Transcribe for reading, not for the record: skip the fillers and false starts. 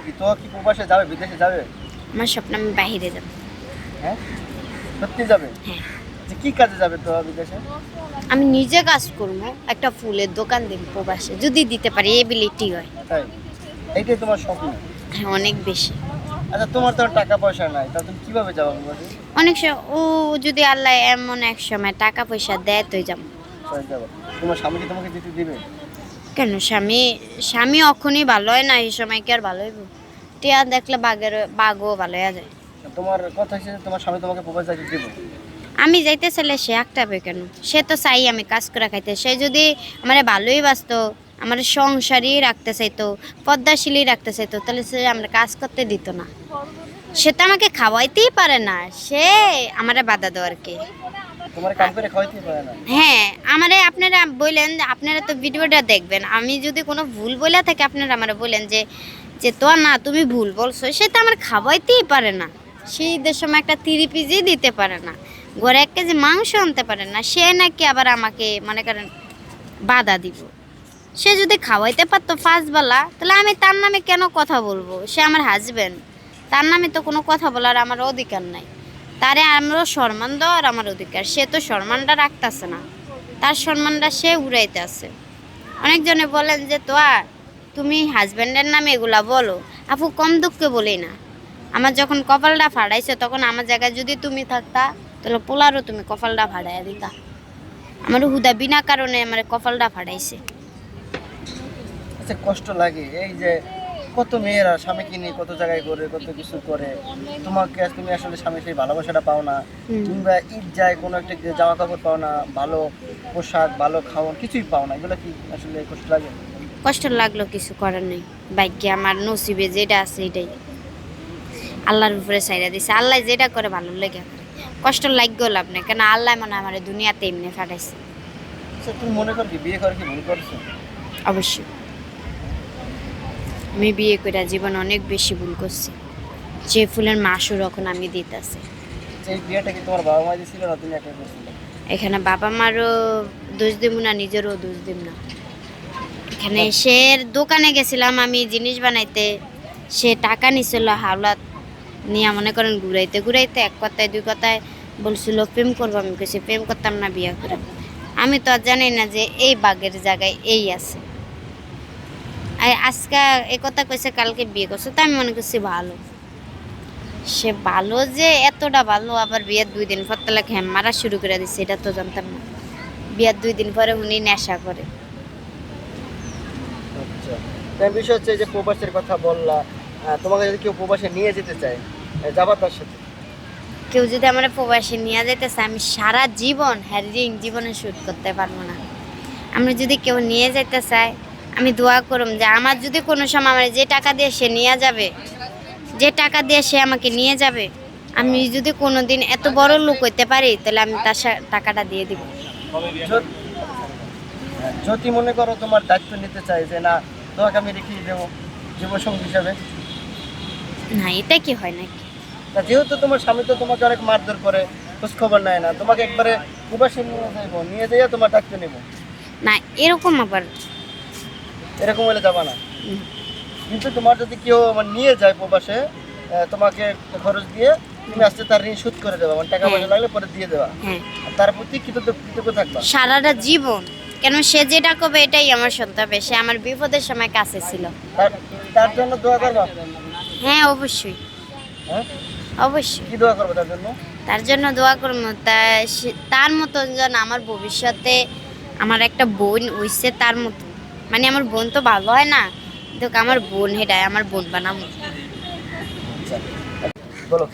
কি? তো কি প্রবাসে যাবে, বিদেশে যাবে? আমার স্বপ্ন আমি বাইরে যাব। হ্যাঁ, সত্যি যাবে? হ্যাঁ, যে কি কাজে যাবে তো বিদেশে? আমি নিজে কাজ করব, একটা ফুলের দোকান দেব প্রবাসে, যদি দিতে পারি এবিলিটি হয়। তাই? এইটাই তোমার স্বপ্ন? হ্যাঁ, অনেক বেশি। আচ্ছা, তোমার তো আর টাকা পয়সা নাই, তাহলে তুমি কিভাবে যাবে প্রবাসে? অনেক ও যদি আল্লাহ এমন এক সময় টাকা পয়সা দেয় তো যাব। তাই যাবো। তোমার স্বামী কি তোমাকে যেতে দিবে? কেন স্বামী, স্বামী অখনই ভালো হয় না, এই সময় কি আর ভালো হইব? টিয়া দেখলে বাঘও ভালো হয়ে যায়। তোমার কথা হচ্ছে তোমার স্বামী তোমাকে প্রবাসে যাইতে দিবে? আমি যাইতে চাইলে সে আটকাবে কেন? সে তো চাই আমি কাজ করে খাইতে। সে যদি আমার ভালোই বাসতো, আমার সংসারই রাখতে চাইতো, পদ্মাশীলই রাখতে চাইতো, তাহলে সে আমরা কাজ করতে দিত না। সে তো আমাকে খাওয়াইতেই পারে না, সে আমারে বাধা দেওয়ার কে? তোমার কাম করে খাওয়াইতে পারে না? হ্যাঁ, আমারে আপনারা বললেন, আপনারা তো ভিডিওটা দেখবেন, আমি যদি কোনো ভুল বলে থাকি আপনারা আমারে বলেন যে যে তো না তুমি ভুল বলছো। সে তো আমার খাওয়াইতেই পারে না, সেই ঈদের সময় একটা 3 পিসই দিতে পারে না, ঘরে 1 কেজি মাংস আনতে পারে না, সে নাকি আবার আমাকে মনে করেন বাধা দিব। সে যদি খাওয়াইতে পারতো 5 বেলা, তাহলে আমি তার নামে কেন কথা বলবো? সে আমার হাজবেন্ড, তার নামে তো কোনো কথা বলার আমার অধিকার নাই। তারে আমরা সম্মান দেওয়ার আমার অধিকার, সে তো সম্মানটা রাখতেছে না, তার সম্মানটা সে উড়াইতে আছে। অনেকজনে বলেন যে তুমি হাজব্যান্ডের নামে এগুলা বলো। আপু, কম দুঃখে বলি না। আমার যখন কপালটা ফাড়াইছে, তখন আমার জায়গায় যদি তুমি থাকতা, তাহলে পোলারও তুমি কপালটা ফাড়াইয়া দিতা। আমার হুদা বিনা কারণে আমার কপালটা ফাড়াইছে। আচ্ছা, কষ্ট লাগে এই যে কত মেয়েরা স্বামীকে নিয়ে কত জায়গায় করে কত কিছু করে, তোমাকে তুমি আসলে স্বামীর সেই ভালোবাসাটা পাও না, কিংবা ঈদ যায় কোনো একটা জামা কাপড় পাও না, ভালো পোশাক ভালো খাওয়ান কিছুই পাও না, এগুলো কি আসলে কষ্ট লাগে? কষ্ট লাগলো, কিছু করার নেই। ভাগ্যে আমার নসিবে যেটা আছে এটাই আল্লাহর উপরে ছাইড়া দিছে। আল্লাহ যেটা করে ভালো লেগে করে, কষ্ট লাগলেও লাভ নেই, কেন আল্লাহ মনে হয় আমার দুনিয়াতে এমনি ফাটাইছে। আচ্ছা, তুমি মনে করো কি বিয়ে করে কি ভুল করছো? অবশ্যই আমি বিয়ে করে জীবন অনেক বেশি ভুল করছি। যে ফুলের মাসুর এখন আমি দিতেছি। এই বিয়েটা কি তোমার বাবা মা দিয়েছিল না তুমি একা করছিলে? এখানে বাবা মারও দোষ দিব না, নিজেরও দোষ দিব না। এখানে সে দোকানে গেছিলাম আমি জিনিস বানাইতে, সে টাকা নিছিল হাওলাত নিয়ে, মনে করেন ঘুরাইতে ঘুরাইতে 1 কথায় 2 কথায় বলছিল প্রেম করবো। আমি কেছি প্রেম করতাম না, বিয়ে করে। আমি তো আর জানি না যে এই বাঘের জায়গায় এই আছে। আজকে এ কথা কইছে, কালকে বিয়ে করছে, তো আমি মনে করছি ভালো। সে ভালো যে এতটা ভালো, আবার বিয়ের 2 দিন পর তাহলে ঘ্যাম মারা শুরু করে দিচ্ছে, এটা তো জানতাম না। বিয়ের 2 দিন পরে উনি নেশা করে। আচ্ছা, তার বিষয় হচ্ছে যে প্রবাসের কথা বললা, তোমাকে যদি কেউ প্রবাসে নিয়ে যেতে চায়, যাবা তার সাথে? কেউ যদি আমার প্রবাসে নিয়ে যেতে চায়, আমি সারা জীবন ঋণ জীবনে শোধ করতে পারবো না। আমরা যদি কেউ নিয়ে যেতে চায়, আমি দোয়া করুম যে আমার যদি কোনো সময় আমার যে টাকা দিয়ে সে নিয়ে যাবে, যে টাকা দিয়ে সে আমাকে নিয়ে যাবে, আমি যদি কোনো দিন এত বড় লোক হইতে পারি, তাহলে আমি তার টাকাটা দিয়ে দিব। যদি মনে করো তোমার দায়িত্ব নিতে চাই যে না তোমাকে আমি রেখে দেবো জীবনসঙ্গী হিসাবে, না, এটা কি হয় নাকি? তা যেহেতু তোমার স্বামী তো তোমাকে অনেক মারধর করে, খোঁজ খবর নেয় না, তোমাকে একবারে প্রবাসে নিয়ে যাইবো, নিয়ে যাইয়া তোমার দায়িত্ব নেবো, না, এরকম আবার এরকম হলে যাবা না? কিন্তু তোমার যদি কেউ মানে নিয়ে যায় প্রবাসে, তোমাকে খরচ দিয়ে তুমি আস্তে তার ঋণ শোধ করে দেবা, মানে টাকা পয়সা লাগলে পরে দিয়ে দেবা, হ্যাঁ, আর তার প্রতি কৃতজ্ঞ থাকবা সারাটা জীবন। কেন সে যেটা করবে এটাই আমার শুনতে হবে। সে আমার বিপদের সময় কাছে ছিল। তার জন্য দোয়া করবা? হ্যাঁ, অবশ্যই হ্যাঁ, অবশ্যই কি দোয়া করবো তার জন্য? তার জন্য দোয়া করবো। তার মতন যেন আমার ভবিষ্যতে আমার একটা বোন হইছে তার মতো। মানে আমার বোন তো ভালো হয় না, কিন্তু আমার বোন হেটায় আমার বোন বানাবো। আচ্ছা, বলো।